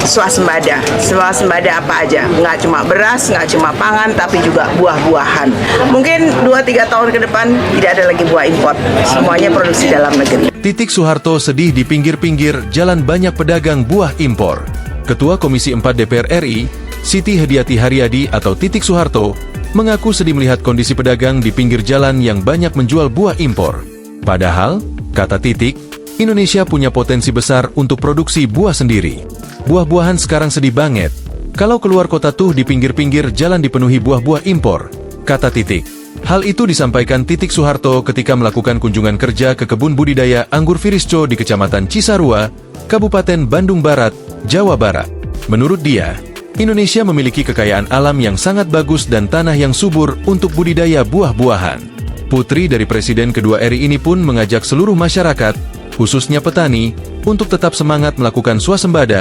swasembada. Swasembada apa aja? Nggak cuma beras, nggak cuma pangan, tapi juga buah-buahan. Mungkin 2-3 tahun ke depan tidak ada lagi buah impor. Semuanya produksi dalam negeri. Titik Soeharto sedih di pinggir-pinggir jalan banyak pedagang buah impor. Ketua Komisi 4 DPR RI, Siti Hediati Haryadi atau Titik Soeharto, mengaku sedih melihat kondisi pedagang di pinggir jalan yang banyak menjual buah impor. Padahal, kata Titik, Indonesia punya potensi besar untuk produksi buah sendiri. Buah-buahan sekarang sedih banget. Kalau keluar kota tuh di pinggir-pinggir jalan dipenuhi buah-buah impor, kata Titik. Hal itu disampaikan Titik Soeharto ketika melakukan kunjungan kerja ke kebun budidaya anggur Virisco di Kecamatan Cisarua, Kabupaten Bandung Barat, Jawa Barat. Menurut dia, Indonesia memiliki kekayaan alam yang sangat bagus dan tanah yang subur untuk budidaya buah-buahan. Putri dari Presiden kedua RI ini pun mengajak seluruh masyarakat, khususnya petani, untuk tetap semangat melakukan swasembada